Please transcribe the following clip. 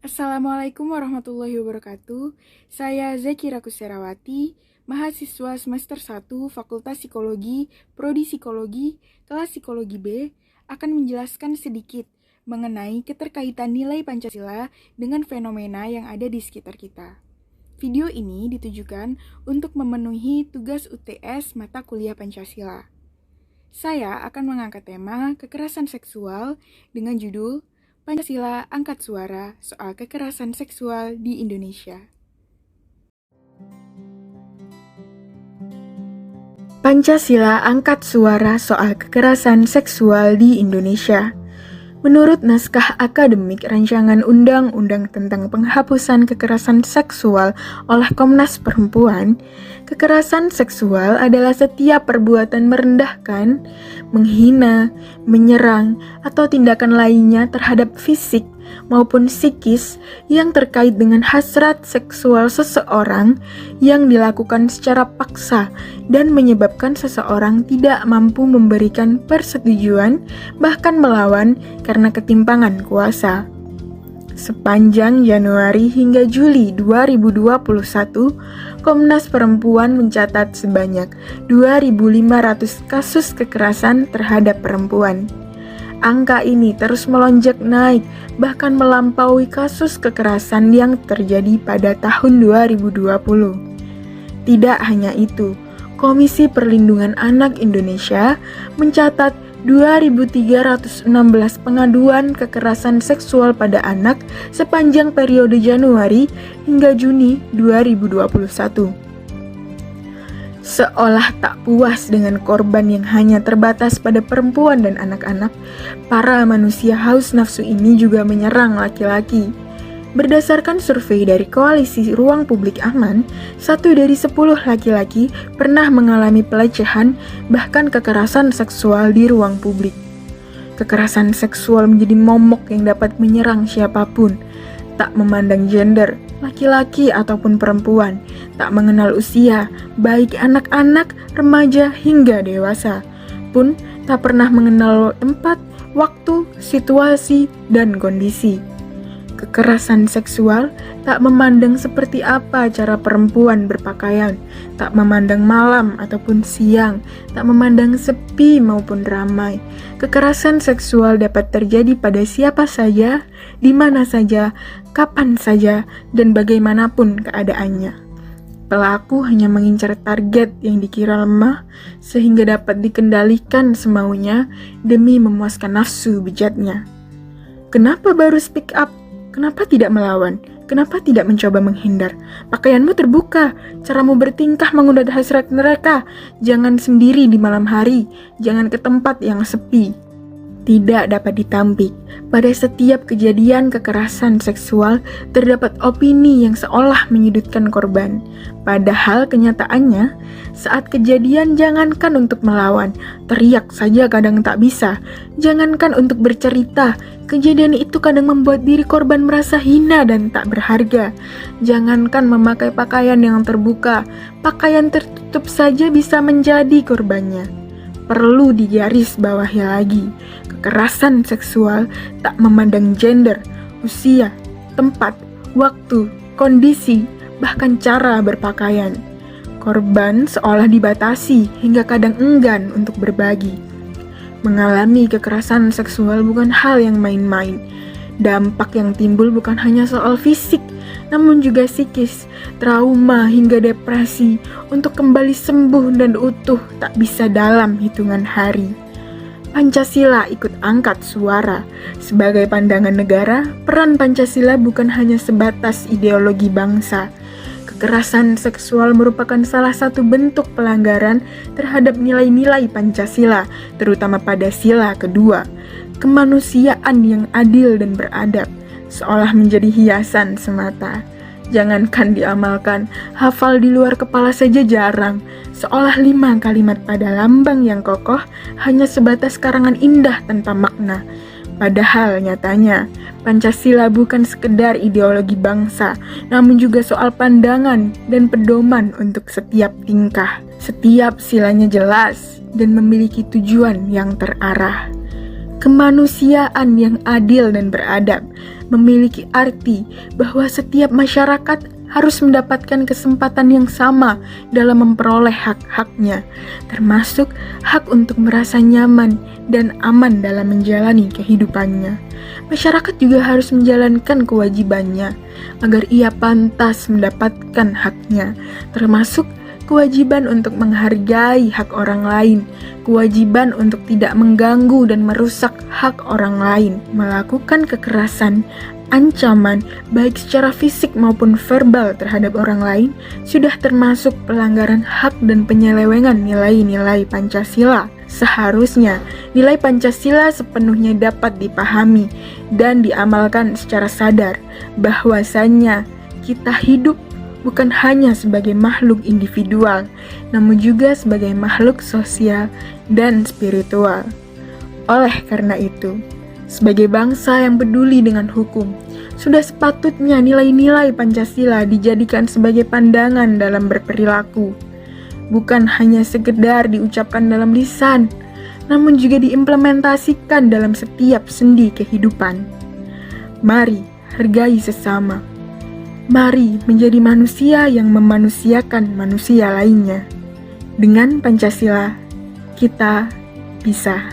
Assalamualaikum warahmatullahi wabarakatuh. Saya Zakira Kuserawati, mahasiswa semester 1 Fakultas Psikologi, Prodi Psikologi, kelas Psikologi B, akan menjelaskan sedikit mengenai keterkaitan nilai Pancasila dengan fenomena yang ada di sekitar kita. Video ini ditujukan untuk memenuhi tugas UTS mata kuliah Pancasila. Saya akan mengangkat tema kekerasan seksual dengan judul Pancasila Angkat Suara Soal Kekerasan Seksual di Indonesia. Pancasila Angkat Suara Soal Kekerasan Seksual di Indonesia. Menurut naskah akademik Rancangan Undang-Undang tentang Penghapusan Kekerasan Seksual oleh Komnas Perempuan, kekerasan seksual adalah setiap perbuatan merendahkan, menghina, menyerang, atau tindakan lainnya terhadap fisik maupun psikis yang terkait dengan hasrat seksual seseorang yang dilakukan secara paksa dan menyebabkan seseorang tidak mampu memberikan persetujuan, bahkan melawan karena ketimpangan kuasa. Sepanjang Januari hingga Juli 2021, Komnas Perempuan mencatat sebanyak 2.500 kasus kekerasan terhadap perempuan. Angka ini terus melonjak naik, bahkan melampaui kasus kekerasan yang terjadi pada tahun 2020. Tidak hanya itu, Komisi Perlindungan Anak Indonesia mencatat 2.316 pengaduan kekerasan seksual pada anak sepanjang periode Januari hingga Juni 2021. Seolah tak puas dengan korban yang hanya terbatas pada perempuan dan anak-anak, para manusia haus nafsu ini juga menyerang laki-laki. Berdasarkan survei dari Koalisi Ruang Publik Aman, 1 dari 10 laki-laki pernah mengalami pelecehan, bahkan kekerasan seksual di ruang publik. Kekerasan seksual menjadi momok yang dapat menyerang siapapun, tak memandang gender, laki-laki ataupun perempuan, tak mengenal usia, baik anak-anak, remaja hingga dewasa, pun tak pernah mengenal tempat, waktu, situasi, dan kondisi. Kekerasan seksual tak memandang seperti apa cara perempuan berpakaian, tak memandang malam ataupun siang, tak memandang sepi maupun ramai. Kekerasan seksual dapat terjadi pada siapa saja, di mana saja, kapan saja, dan bagaimanapun keadaannya. Pelaku hanya mengincar target yang dikira lemah sehingga dapat dikendalikan semaunya demi memuaskan nafsu bejatnya. Kenapa baru speak up? Kenapa tidak melawan? Kenapa tidak mencoba menghindar? Pakaianmu terbuka, caramu bertingkah mengundang hasrat mereka. Jangan sendiri di malam hari, jangan ke tempat yang sepi. Tidak dapat ditampik, pada setiap kejadian kekerasan seksual terdapat opini yang seolah menyudutkan korban. Padahal kenyataannya, saat kejadian jangankan untuk melawan, teriak saja kadang tak bisa. Jangankan untuk bercerita, kejadian itu kadang membuat diri korban merasa hina dan tak berharga. Jangankan memakai pakaian yang terbuka, pakaian tertutup saja bisa menjadi korbannya. Perlu digarisbawahi lagi, kekerasan seksual tak memandang gender, usia, tempat, waktu, kondisi, bahkan cara berpakaian. Korban seolah dibatasi hingga kadang enggan untuk berbagi. Mengalami kekerasan seksual bukan hal yang main-main. Dampak yang timbul bukan hanya soal fisik, namun juga psikis, trauma hingga depresi. Untuk kembali sembuh dan utuh tak bisa dalam hitungan hari. Pancasila ikut angkat suara. Sebagai pandangan negara, peran Pancasila bukan hanya sebatas ideologi bangsa. Kekerasan seksual merupakan salah satu bentuk pelanggaran terhadap nilai-nilai Pancasila, terutama pada sila kedua, kemanusiaan yang adil dan beradab, seolah menjadi hiasan semata. Jangankan diamalkan, hafal di luar kepala saja jarang, seolah 5 kalimat pada lambang yang kokoh hanya sebatas karangan indah tanpa makna. Padahal nyatanya, Pancasila bukan sekedar ideologi bangsa, namun juga soal pandangan dan pedoman untuk setiap tingkah. Setiap silanya jelas dan memiliki tujuan yang terarah. Kemanusiaan yang adil dan beradab memiliki arti bahwa setiap masyarakat harus mendapatkan kesempatan yang sama dalam memperoleh hak-haknya, termasuk hak untuk merasa nyaman dan aman dalam menjalani kehidupannya. Masyarakat juga harus menjalankan kewajibannya agar ia pantas mendapatkan haknya, termasuk kewajiban untuk menghargai hak orang lain, kewajiban untuk tidak mengganggu dan merusak hak orang lain, melakukan kekerasan, ancaman, baik secara fisik maupun verbal terhadap orang lain, sudah termasuk pelanggaran hak dan penyelewengan nilai-nilai Pancasila. Seharusnya, nilai Pancasila sepenuhnya dapat dipahami dan diamalkan secara sadar, bahwasannya kita hidup bukan hanya sebagai makhluk individual, namun juga sebagai makhluk sosial dan spiritual. Oleh karena itu, sebagai bangsa yang peduli dengan hukum, sudah sepatutnya nilai-nilai Pancasila dijadikan sebagai pandangan dalam berperilaku, bukan hanya sekedar diucapkan dalam lisan, namun juga diimplementasikan dalam setiap sendi kehidupan. Mari hargai sesama. Mari menjadi manusia yang memanusiakan manusia lainnya. Dengan Pancasila, kita bisa